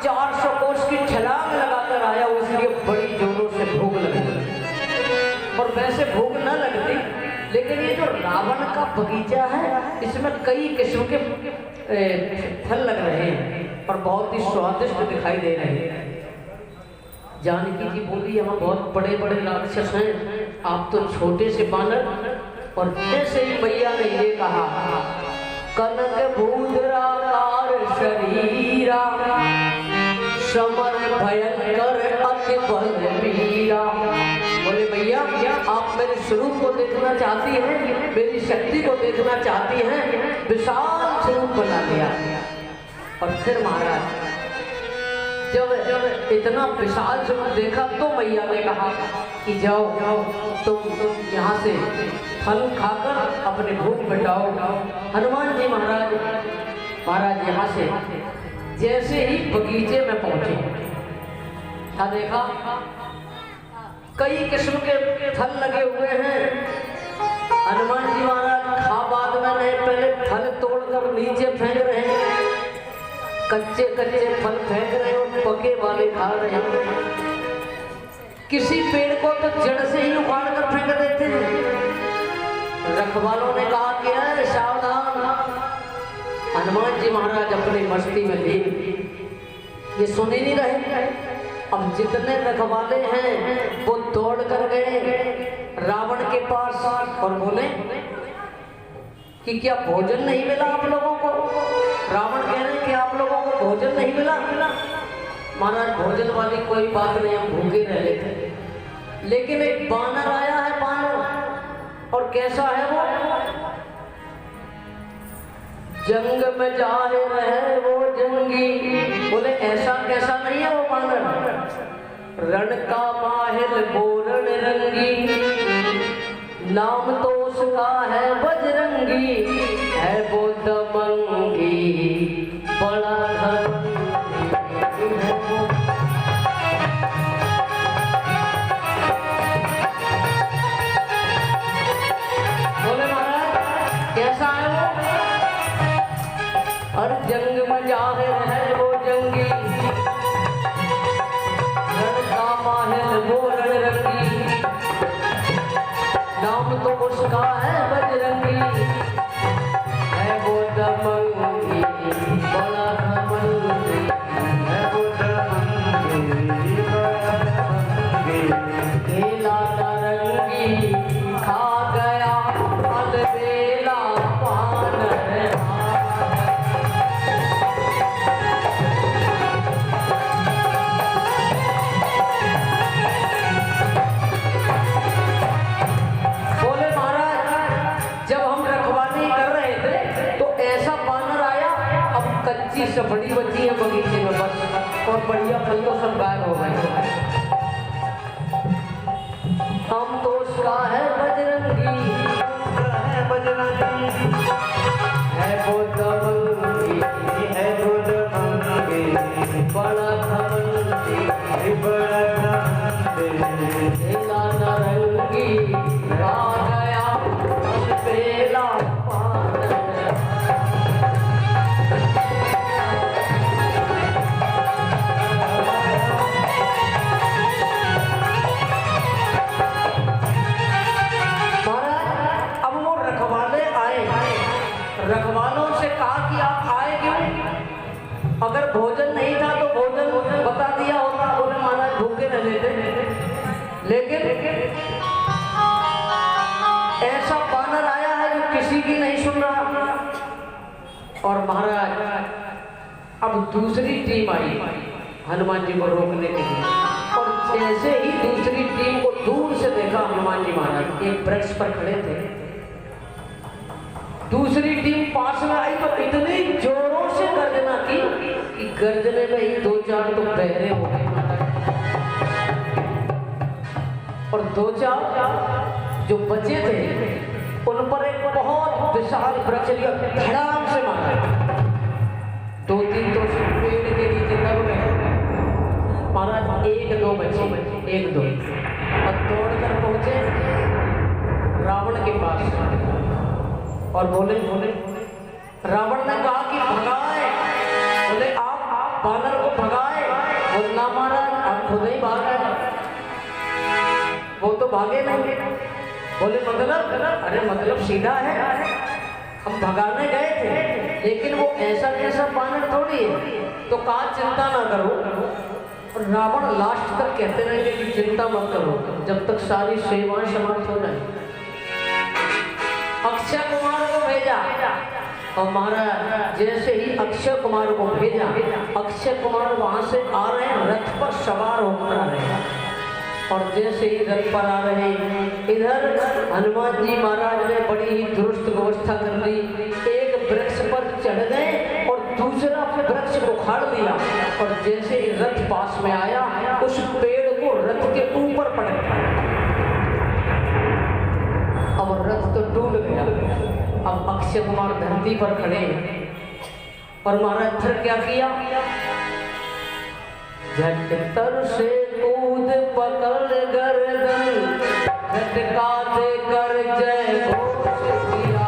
400 कोस की छलांग लगाकर आया, उसके बड़ी जोरों से भूख लगी। और वैसे भूख न लगती, लेकिन ये जो रावण का बगीचा है इसमें कई किस्म के फल लग रहे हैं और बहुत ही स्वादिष्ट दिखाई दे रहे हैं। जानकी जी बोली यहाँ बहुत बड़े बड़े राक्षस हैं, आप तो छोटे से बानर। और जैसे ही मैया ने ये कहा, कनक भूधराकार शरीरा समर भयंकर अति बलवीरा। बोले भैया आप मेरे स्वरूप को देखना चाहती हैं, मेरी शक्ति को देखना चाहती हैं, विशाल स्वरूप बना लिया। और फिर महाराज जब इतना विशाल स्वरूप देखा तो मैया ने कहा कि जाओ तुम यहाँ से फल खाकर अपने भूख मिटाओ। हनुमान जी महाराज यहाँ से जैसे ही बगीचे में पहुंचे, क्या देखा, कई किस्म के फल लगे हुए हैं। हनुमान जी महाराज खा बाद में नहीं, पहले फल तोड़कर नीचे फेंक रहे हैं, कच्चे कच्चे फल फेंक रहे हो, पके वाले खा रहे हो। किसी पेड़ को तो जड़ से ही उखाड़ कर फेंक देते हैं। रखवालों ने कहा कि अरे सावधान। हनुमान जी महाराज अपनी मस्ती में थे, ये सुन ही नहीं रहे। अब जितने रखवाले हैं वो दौड़ कर गए रावण के पास और बोले कि क्या भोजन नहीं मिला आप लोगों को? रावण कह रहे हैं कि आप लोगों को भोजन नहीं मिला। महाराज भोजन वाली कोई बात नहीं, हम भूखे रहे थे। लेकिन एक बानर आया है, बानर, और कैसा है वो? जंग में जाहिर है वो जंगी। बोले ऐसा कैसा नहीं है वो बानर, रण का माहिर बोरण रंगी, नाम तो उसका है बजरंगी, है वो दबंगी बड़ा बोले महाराज कैसा है वो? और जंग में जाहिर है वो जंगी, रण का माहिर बोरण रंगी, नाम तो उसका है बजरंगी, है वो दबंगी बड़ा घमंडी, है वो दबंगी बड़ा घमंडी, केला नारंगी खा गया अलबेला पान है। कच्ची सफड़ी बची है बगीचे में बस, और बढ़िया फल तो सब गायब हो गए। हम तो उसका है बजरंगी, है बजरंगी, है वो दबंगी, है वो दबंगी बड़ा घमंडी, बड़ा घमंडी, केला नारंगी खा गया अलबेला पान। रखवालों से कहा कि आप आए क्यों? अगर भोजन नहीं था तो भोजन बता दिया होता, बोले महाराज भूखे रह लेते। लेकिन ऐसा बानर आया है जो किसी की नहीं सुन रहा। और महाराज अब दूसरी टीम आई हनुमान जी को रोकने के लिए, और जैसे ही दूसरी टीम को दूर से देखा हनुमान जी महाराज एक वृक्ष पर खड़े थे, दूसरी टीम पास में आई तो इतनी जोरों से गर्जना की कि गर्जने में ही 2-4 तो बहरे हो गए, और 2-4 जो बचे थे उन पर एक बहुत विशाल वृक्ष लिया, धड़ाम से मारा। 2-3 तो पेड़ के नीचे दब गए। महाराज 1-2 बचे, 1-2, और दौड़कर पहुंचे रावण के पास और बोले रावण ने कहा कि भगाए। बोले आप बानर को भगाए, बोलना महाराज आप खुद ही भाग गए, वो तो भागे नहीं। बोले मतलब? अरे मतलब सीधा है, हम भगाने गए थे, लेकिन वो ऐसा कैसा बानर थोड़ी है, तो कहा चिंता ना करो। और रावण लास्ट तक कहते रहे कि चिंता मत करो जब तक सारी सेवाएं समाप्त हो जाए। अक्षय कुमार को भेजा और महाराज जैसे ही अक्षय कुमार को भेजा, अक्षय कुमार वहां से आ रहे हैं, रथ पर सवार होकर आ रहे हैं। और जैसे ही रथ पर आ रहे इधर हनुमान जी महाराज ने बड़ी ही दुरुस्त व्यवस्था कर दी। एक वृक्ष पर चढ़ गए और दूसरा वृक्ष को उखाड़ दिया, और जैसे ही रथ पास में आया उस पेड़ को रथ के ऊपर पटक दिया। अब रथ तो टूट गया। अब अक्षय कुमार धरती पर खड़े और महाराज फिर क्या किया, झटतर से कूद पकड़ गर्दन झटका देकर जय घोष किया।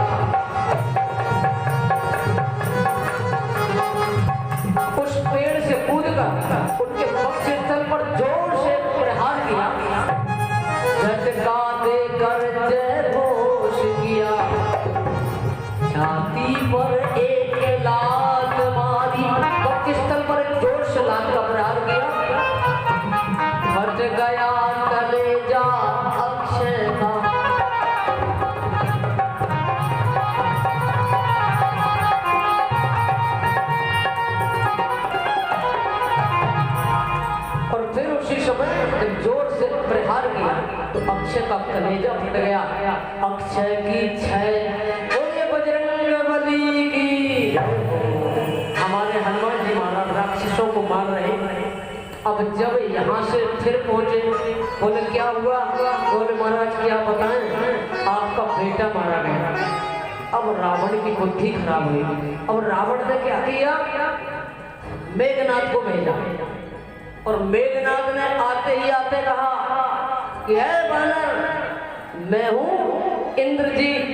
उस पेड़ से कूद कर उनके पक्ष स्थल पर जोर से प्रहार किया, झटका देकर जय घोष किया। छाती पर एक लात मारी, पक्ष स्थल पर एक जोर से लात का प्रहार किया। हट गया कलेजा अक्षय का, और फिर उसी समय जब जोर से प्रहार किया तो अक्षय का कलेजा फट गया। अक्षय की छय बोले बजरंग बली की। हमारे हनुमान जी महाराज राक्षसों को मार रहे हैं। अब जब यहाँ से फिर पहुंचे, बोले क्या हुआ? बोले महाराज क्या बताएं, आपका बेटा मारा गया। अब रावण की बुद्धि खराब हुई। अब रावण ने क्या किया, मेघनाथ को भेजा, और मेघनाथ ने आते ही आते कहा कि है बानर, मैं हूँ इंद्रजीत।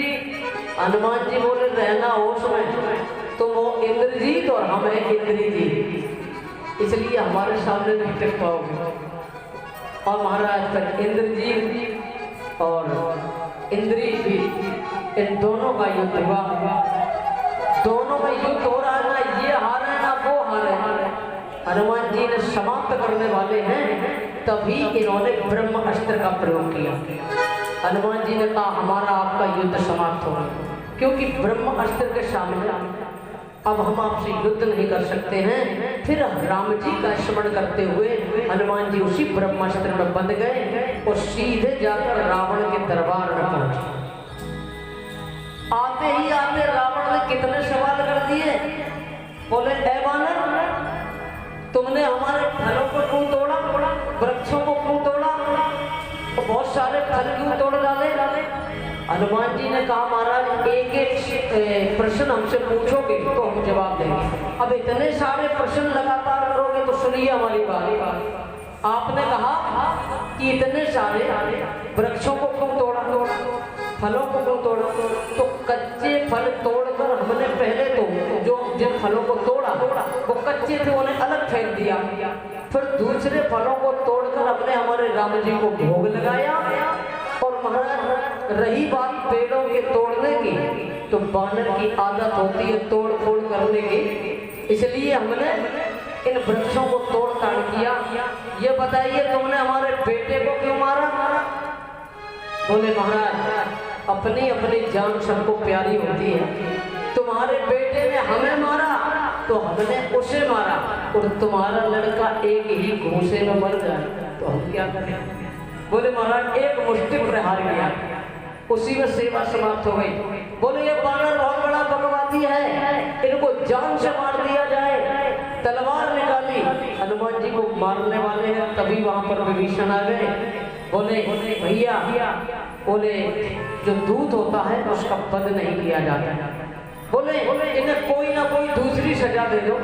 हनुमान जी बोले रहना होश में, तो वो इंद्रजीत और हम हैं इंद्रजीत, इसलिए हमारे सामने नहीं टिक पाओगे। और महाराज तक इंद्रजीत और इंद्रजीत इन दोनों का युद्ध हुआ। दोनों का युद्ध हो रहा है, ना ये हारे ना वो हारे। हनुमान जी ने समाप्त करने वाले हैं, तभी इन्होंने ब्रह्म अस्त्र का प्रयोग किया। हनुमान जी ने कहा हमारा आपका युद्ध समाप्त हो गया, क्योंकि ब्रह्म अस्त्र के सामने अब हम आपसे युद्ध नहीं कर सकते हैं। फिर राम जी का स्मरण करते हुए हनुमान जी उसी ब्रह्मास्त्र में बंध गए और सीधे जाकर रावण के दरबार में पहुंचे। आते ही आते रावण ने कितने सवाल कर दिए। बोले ऐ वानर, तुमने हमारे फलों को क्यों तोड़ा, वृक्षों को क्यों तोड़ा, तो बहुत सारे फल क्यों तोड़ डाले? हनुमान जी ने कहा महाराज एक एक प्रश्न हमसे पूछोगे तो हम जवाब देंगे। अब इतने सारे प्रश्न लगातार करोगे तो सुनिए हमारी बात। आपने कहा कि इतने सारे वृक्षों को क्यों तोड़ा, फलों को क्यों तोड़ा, तो कच्चे फल तोड़कर हमने पहले तो जो जिन फलों को तोड़ा वो कच्चे थे उन्हें अलग फेंक दिया, फिर दूसरे फलों को तोड़कर हमने हमारे राम जी को भोग लगाया। और महाराज रही बात पेड़ों के तोड़ने की, तो बानर की आदत होती है तोड़ फोड़ करने की, इसलिए हमने इन वृक्षों को तोड़ ताड़ किया। ये बताइए तुमने हमारे बेटे को क्यों मारा? बोले महाराज अपनी अपनी जान सबको प्यारी होती है, तुम्हारे बेटे ने हमें मारा तो हमने उसे मारा, और तुम्हारा लड़का एक ही घूंसे में मर जाए तो हम क्या करें? बोले महाराज एक मुष्टि प्रहार किया, उसी में सेवा समाप्त हो गई। बोले ये बानर बहुत बड़ा भगवाती है, इनको जान से मार दिया जाए। तलवार निकाली, हनुमान जी को मारने वाले हैं, तभी वहां पर विभीषण आ गए। बोले भैया, बोले जो दूत होता है उसका वध नहीं किया जाता। बोले इन्हें कोई ना कोई दूसरी सजा दे दो।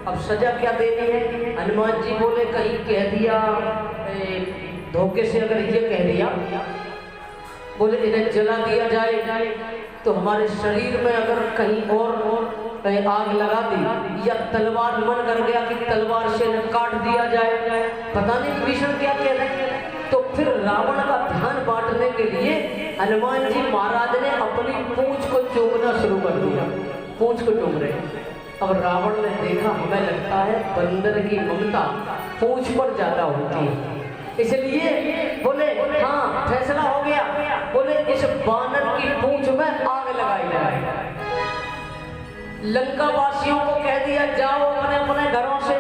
अब सजा क्या देनी है? हनुमान जी बोले कहीं कह दिया धोखे से, अगर ये कह दिया, बोले इन्हें जला दिया जाए तो हमारे शरीर में अगर कहीं और आग लगा दी, या तलवार मन कर गया कि तलवार से न काट दिया जाए, पता नहीं विभीषण क्या कह रहे हैं। तो फिर रावण का ध्यान बांटने के लिए हनुमान जी महाराज ने अपनी पूंछ को चूमना शुरू कर दिया। पूंछ को चूम रहे। अब रावण ने देखा, हमें लगता है बंदर की ममता पूंछ पर ज्यादा होती है, इसलिए बोले हाँ फैसला हो गया, बोले इस बानर की पूंछ में आग लगाई जाए। लंका वासियों को कह दिया जाओ अपने अपने घरों से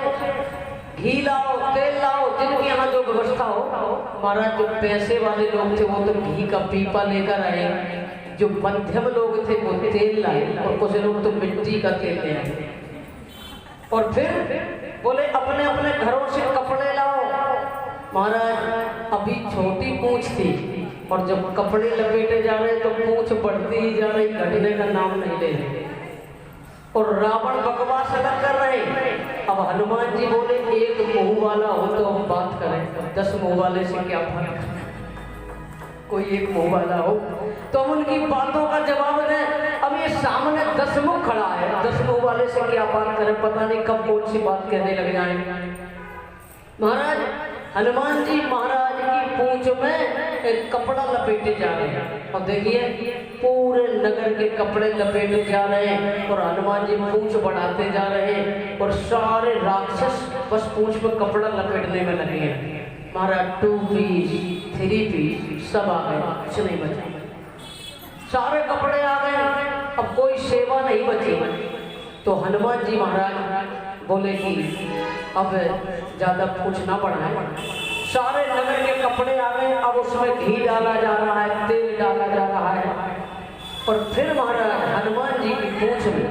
घी लाओ, तेल लाओ, जिनके यहाँ जो व्यवस्था हो। महाराज जो पैसे वाले लोग थे वो तो घी का पीपा लेकर आए, जो मध्यम लोग थे वो तेल लाए, और कुछ लोग तो मिट्टी का तेल ले आए। और फिर बोले अपने अपने घरों से कपड़े लाओ। महाराज अभी छोटी पूंछ थी, और जब कपड़े लपेटे जा रहे तो पूंछ बढ़ती ही जा रही, घटने का नाम नहीं ले रहे, और रावण बकवास अलग कर रहे। अब हनुमान जी बोले एक मुंह वाला हो तो हम बात करें, 10 मुंह वाले से क्या फर्क, कोई एक मुंह वाला हो तो हम उनकी बातों का जवाब दें। अब ये सामने 10 मुंह खड़ा है, 10 मुंह वाले से क्या बात करें, पता नहीं कब कौन सी बात कहने लग जाए। महाराज हनुमान जी महाराज की पूंछ में एक कपड़ा लपेटे जा रहे हैं, और देखिए पूरे नगर के कपड़े लपेटे जा रहे हैं, और हनुमान जी पूंछ बढ़ाते जा रहे हैं, और सारे राक्षस बस पूंछ में कपड़ा लपेटने में लगे हैं। महाराज 2 पीस 3 पीस सब आ गए, कुछ नहीं बचा, सारे कपड़े आ गए, अब कोई सेवा नहीं बची। तो हनुमान जी महाराज बोले कि अब ज्यादा पूंछ ना बढ़ाएं, सारे नगर के कपड़े आ गए, अब उसमें घी डाला जा रहा है, तेल डाला जा रहा है, और फिर महाराज हनुमान जी की पूंछ में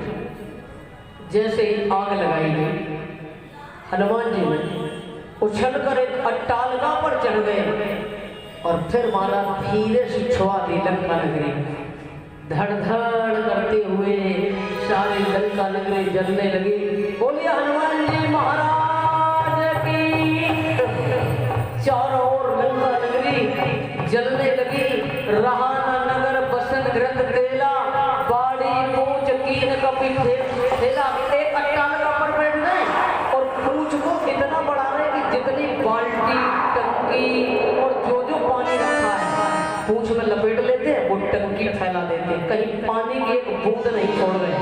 जैसे ही आग लगाई गई, हनुमान जी ने उछल कर एक अट्टालिका पर चढ़ गए, और फिर महाराज धीरे से छुआ दी लंका नगरी। धड़ धड़ करते हुए सारी लंका नगरी जलने लगी। बोलिए हनुमान जी महाराज की। चारों ओर लंका नगरी जलने लगी। रहा न नगर बसन ग्रंथ तेला, बाड़ी पूंछ कीन कपि थेला। एक अट्टालिका पर बैठ गए और पूंछ को इतना बढ़ा रहे कि जितनी बाल्टी टंकी और जो जो पानी रखा है पूंछ में लपेट लेते हैं, वो टंकी फैला देते हैं, कहीं पानी की एक बूंद नहीं छोड़ रहे।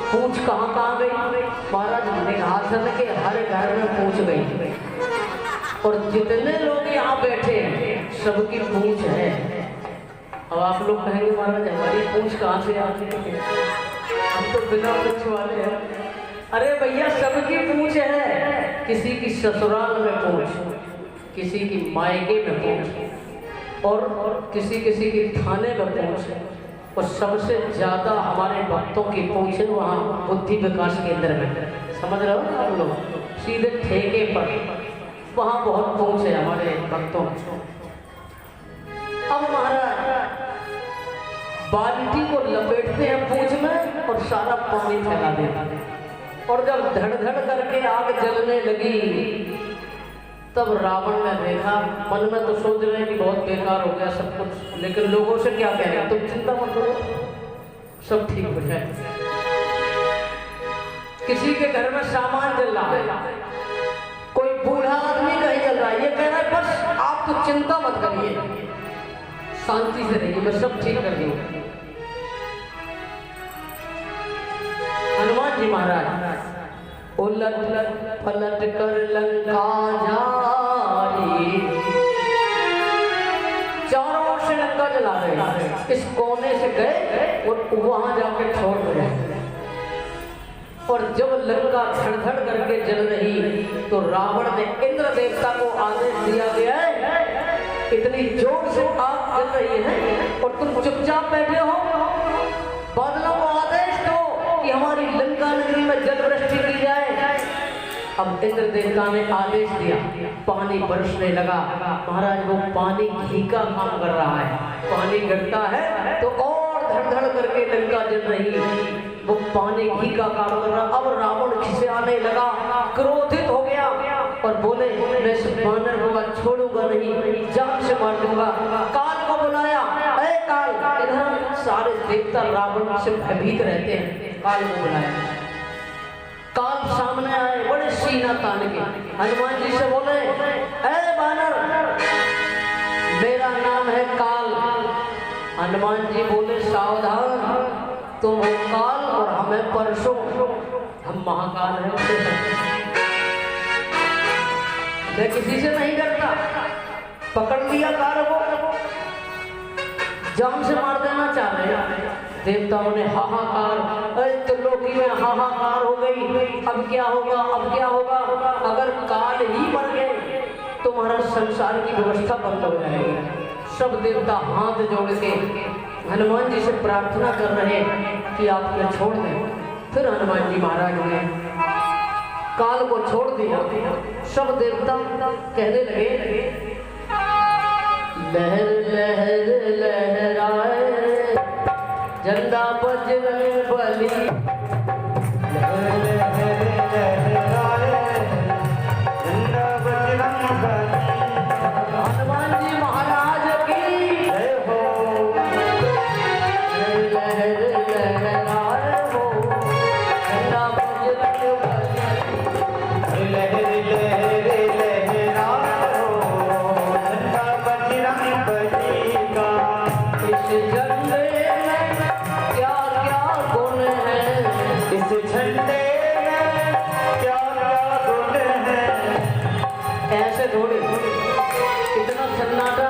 पूंछ कहाँ कहाँ गई? महाराज निघासन के हर घर में पूंछ गई, और जितने लोग यहाँ बैठे हैं सबकी पूंछ है। अब आप लोग कहेंगे महाराज हमारी पूंछ कहाँ से आती है, हम तो बिना पूंछ वाले हैं। अरे भैया सबकी पूंछ है, किसी की ससुराल में पूंछ, किसी की मायके में पूंछ, और किसी किसी की थाने में पूंछ, और सबसे ज्यादा हमारे भक्तों की पूंछ है वहाँ बुद्धि विकास केंद्र में। समझ रहे हो आप लोग, सीधे ठेके पर वहाँ बहुत पूंछ है हमारे भक्तों। अब महाराज बाल्टी को लपेटते हैं पूंछ में और सारा पानी फैला देते हैं, और जब धड़ धड़ करके आग जलने लगी तब रावण ने देखा, मन में तो सोच रहे हैं कि बहुत बेकार हो गया सब कुछ, लेकिन लोगों से क्या कह रहे हैं, तुम चिंता मत करो सब ठीक हो जाए। किसी के घर में सामान जल रहा है, कोई बूढ़ा आदमी कहीं जल रहा है, ये कह रहा है बस आप तो चिंता मत करिए, शांति से रहिए, मैं सब ठीक कर दूंगा। हनुमान जी महाराज उलट पलट कर लंका जारी, चारों ओर से लंका जला रहे, इस कोने से गए और वहां जाके छोड़ रहे। और जब लंका धड़-धड़ करके जल रही तो रावण ने इंद्र देवता को आदेश दिया गया है, इतनी जोर से आग जल रही है और तुम चुपचाप बैठे हो, बादलों को आदेश दो कि हमारी लंका नगरी में जल वृष्टि की जाए। अब इंद्र देवता ने आदेश दिया, पानी बरसने लगा। महाराज वो पानी घी का काम कर रहा है, पानी गिरता है तो और धड़-धड़ करके लंका जल रही, वो पानी घी का काम कर रहा। अब रावण खिसियाने लगा, क्रोधित हो गया और बोले मैं इस बानर को छोड़ूंगा नहीं, जान से मार दूंगा। काल को बुलाया, ऐ काल इधर। सारे देवता रावण से भयभीत रहते हैं, काल को बुलाया। काल सामने आए बड़े सीना तान के हनुमान जी से बोले, ए बानर, मेरा नाम है काल। हनुमान जी बोले, सावधान, तुम हो काल और हमें परसों, हम महाकाल हैं। मैं किसी से नहीं डरता। पकड़ लिया काल को, जान से मार देना चाह रहे। देवताओं ने हाहाकार, त्रिलोकी में हाहाकार हो गई। अब क्या होगा, अब क्या होगा? अगर काल ही मर गए तो हमारा संसार की व्यवस्था बंद हो जाएगी। सब देवता हाथ जोड़ के हनुमान जी से प्रार्थना कर रहे कि आप ये छोड़ दें। फिर हनुमान जी महाराज ने काल को छोड़ दिया। सब देवता कहने लगे, लहर लहर लहराए झंडा बजरंग बली, लहर लहर लहराए झंडा बजरंग बली। हनुमान जी महाराज की जय हो। लहर लहर लहराए हो झंडा बजरंग बली, लहर लहर लहराए हो झंडा बजरंग बली का। इस झंडे में क्या क्या गुण है, इस झंडे में क्या क्या गुण है। ऐसे थोड़ी, इतना सन्नाटा।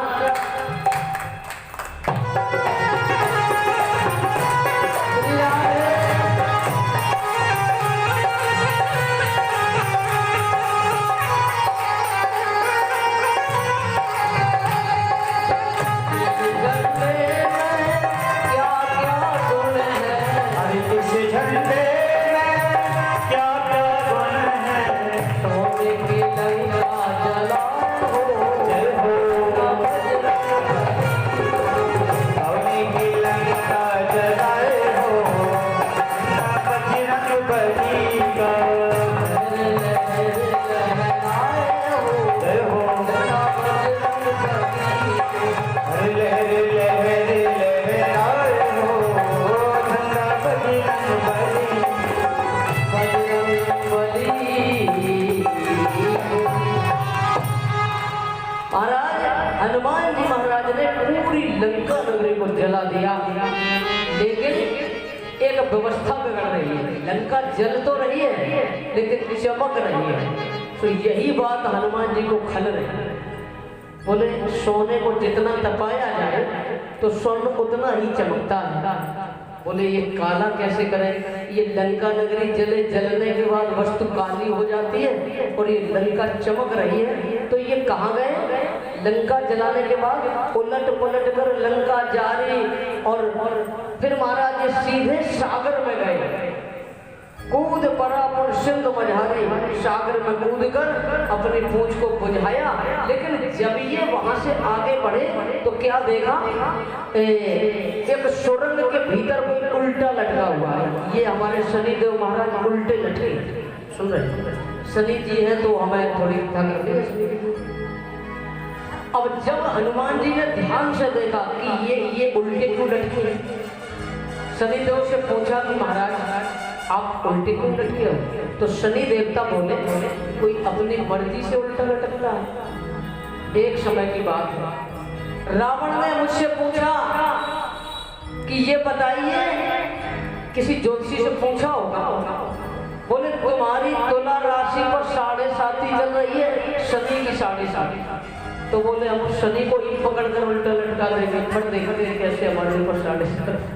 हनुमान जी महाराज ने पूरी लंका नगरी को जला दिया, लेकिन एक व्यवस्था बिगड़ रही है। लंका जल तो रही है लेकिन चमक रही है। तो यही बात हनुमान जी को खल रही। बोले, सोने को जितना तपाया जाए तो स्वर्ण उतना ही चमकता है। बोले, ये काला कैसे करें? ये लंका नगरी जले, जलने के बाद वस्तु काली हो जाती है और ये लंका चमक रही है, तो ये कहाँ गए? लंका जलाने के बाद उलट पलट कर लंका जारी और फिर महाराज ये सीधे सागर में गए। कूद पड़ा पर सिंधु मझारी, सागर में कूद कर अपनी पूंछ को बुझाया। लेकिन जब ये वहां से आगे बढ़े तो क्या देखा? एक सुरंग के भीतर कोई उल्टा लटका हुआ है। ये हमारे शनिदेव महाराज उल्टे लटके। सुन रहे, शनि जी है तो हमें थोड़ी थक। अब जब हनुमान जी ने ध्यान से देखा कि ये उल्टे क्यों लटके, शनिदेव से पूछा कि महाराज आप उल्टे क्यों लटके हो? तो शनि देवता बोले, कोई अपनी मर्जी से उल्टा लटक रहा है। एक समय की बात है, रावण ने मुझसे पूछा कि ये बताइए, किसी ज्योतिषी से पूछा होगा, बोले तुम्हारी तुला राशि पर 7.5 चल रही है, शनि की 7.5। तो बोले हम शनि को ही पकड़ कर उल्टा लटका देंगे, पर देखते कैसे हमारे ऊपर 7.5।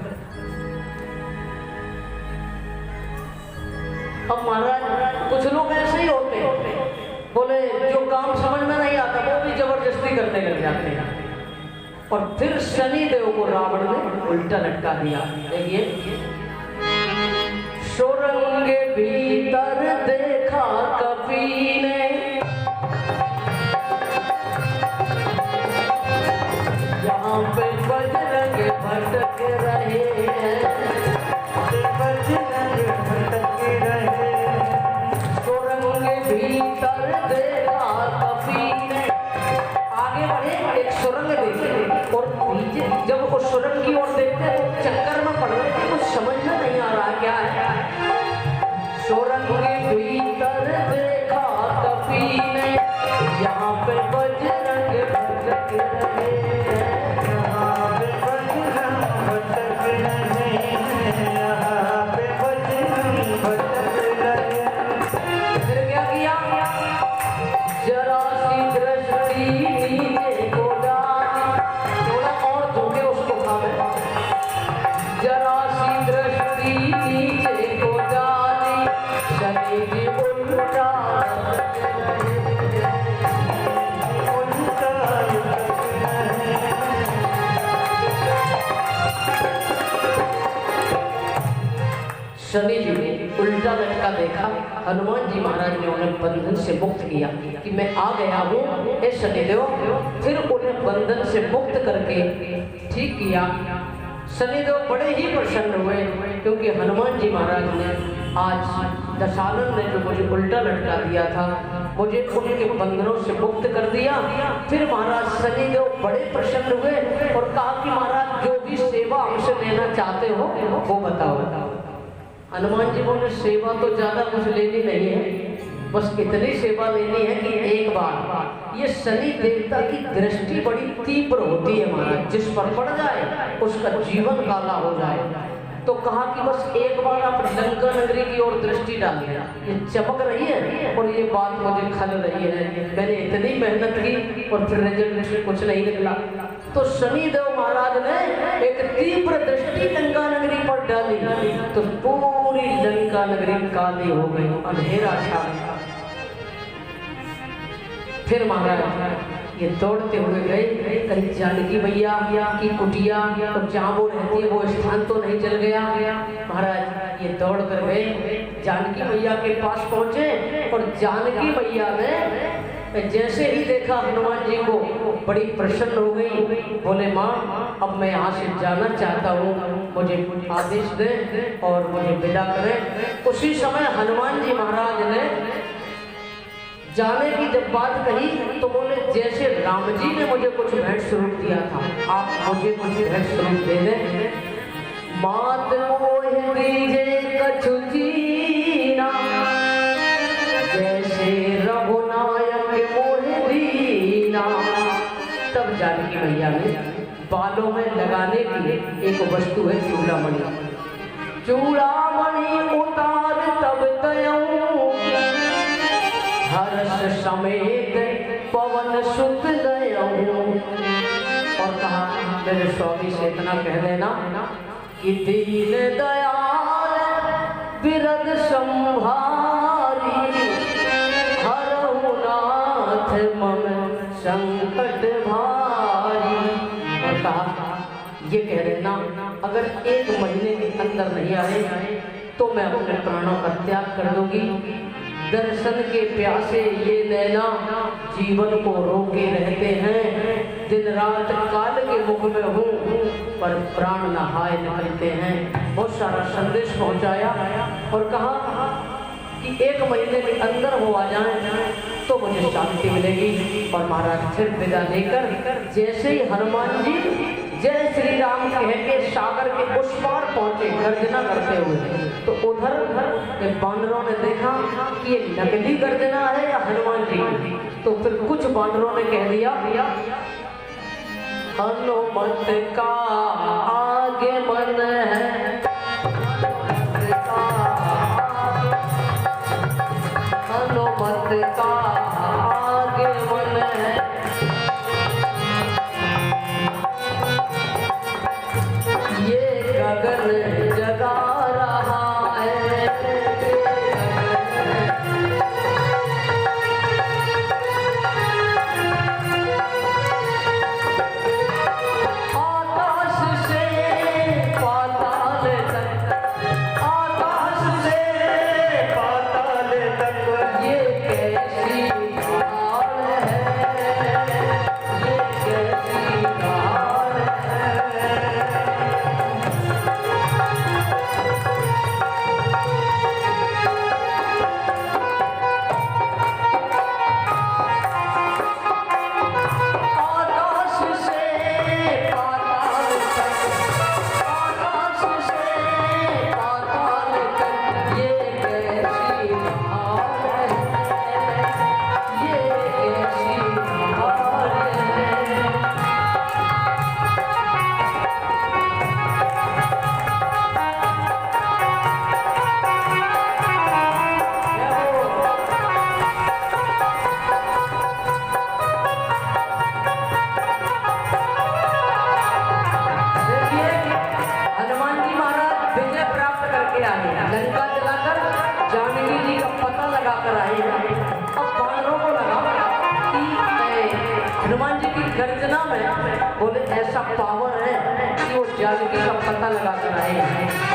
अब महाराज कुछ लोग ऐसे ही होते हैं, बोले जो काम समझ में नहीं आता वो भी जबरदस्ती करने लग जाते हैं। और फिर शनि देव को रावण ने उल्टा लटका दिया। देखिए, सुरंग भीतर देखा कपी ने, यहाँ पे बजरंग भटक रहे हैं, बजरंग भटक रहे। सुरंग भीतर देखा कपी ने, आगे बढ़े एक सुरंग देखे और पीछे जब उस सुरंग की ओर देखते तो चक्कर में पड़ रहे, कुछ समझ में नहीं आ रहा क्या है। यहाँ पे बजरंग भटक रहे हैं, यहाँ पे बजरंग भटक रहे हैं, यहाँ पे बजरंग भटक रहे हैं। फिर क्या किया? जरा सी दृष्टि नीचे को डाली, थोड़ा और झुके उसको खावे। जरा सी दृष्टि नीचे को डाली, शनि जी उल्टा शनि जी ने उल्टा लटका देखा। हनुमान जी महाराज ने उन्हें बंधन से मुक्त किया कि मैं आ गया हूँ हे शनिदेव। फिर उन्हें बंधन से मुक्त करके ठीक किया। शनिदेव बड़े ही प्रसन्न हुए क्योंकि हनुमान जी महाराज ने आज दशानन ने जो मुझे उल्टा लटका दिया था, मुझे उनके बंधनों से मुक्त कर दिया। फिर महाराज शनिदेव बड़े प्रसन्न हुए और कहा कि महाराज जो भी सेवा हमसे लेना चाहते हो वो बताओ। हनुमान जी बोले सेवा तो ज्यादा कुछ लेनी नहीं है, बस इतनी सेवा लेनी है कि एक बार ये शनि देवता की दृष्टि बड़ी तीव्र होती है महाराज, जिस पर पड़ जाए उसका जीवन काला हो जाए। तो कहा कि बस एक बार आप लंका नगरी की ओर दृष्टि डालिए, ये चमक रही है और ये बात मुझे खल रही है, मैंने इतनी मेहनत की और फिर रिजल्ट में कुछ नहीं निकला। तो शनिदेव महाराज ने एक तीव्र दृष्टि लंका नगरी पर डाली तो पूरी लंका नगरी काली हो गई, अंधेरा छा गया। फिर महाराज ये दौड़ते हुए गए, कहीं जानकी मैया की कुटिया और जहाँ वो रहती है वो स्थान तो नहीं जल गया। महाराज ये दौड़ कर गए, जानकी मैया के पास पहुंचे और जानकी मैया ने जैसे ही देखा हनुमान जी को बड़ी प्रसन्न हो गई। बोले माँ अब मैं यहाँ से जाना चाहता हूँ, मुझे आदेश दें और मुझे विदा करें। उसी समय हनुमान जी महाराज ने जाने की जब बात कही तो बोले जैसे राम जी ने मुझे कुछ भेंट स्वरूप दिया था, आप मुझे कुछ भेंट स्वरूप दे दें। मात मोह दीजे कछु जीना, जैसे रघुनायक मोह दीना। तब जानकी मैया ने बालों में लगाने की एक वस्तु है चूड़ामणि, चूड़ामणि उतार तब तयऊ हर्ष समेत पवन सुत गयऊ। और कहा मेरे स्वामी से इतना कह देना कि दीन दयाल बिरद संभारी, हरहु नाथ मम संकट भारी। और कहा ये कह देना अगर 1 महीने के अंदर नहीं आए तो मैं अपने प्राणों का त्याग कर दूंगी। दर्शन के प्यासे ये नैना जीवन को रोके रहते हैं, दिन रात काल के मुख में हूँ पर प्राण नहाए निकलते हैं। बहुत सारा संदेश पहुँचाया और कहा कि 1 महीने के अंदर वो आ जाए तो मुझे शांति मिलेगी। और महाराज फिर विदा लेकर जैसे ही हनुमान जी जय श्री राम कह के सागर के उस पार पहुंचे गर्जना करते हुए, तो उधर बानरों ने देखा कि ये नकली गर्जना है या हनुमान जी की। तो फिर कुछ बानरों ने कह दिया हनुमत का आगे मन है, हनुमत का आगे मन है। गगन जगा रहा है, आकाश से पाताल तक, आकाश से पाताल तक ये कैसी जानकी का पता लगा कर आए हैं।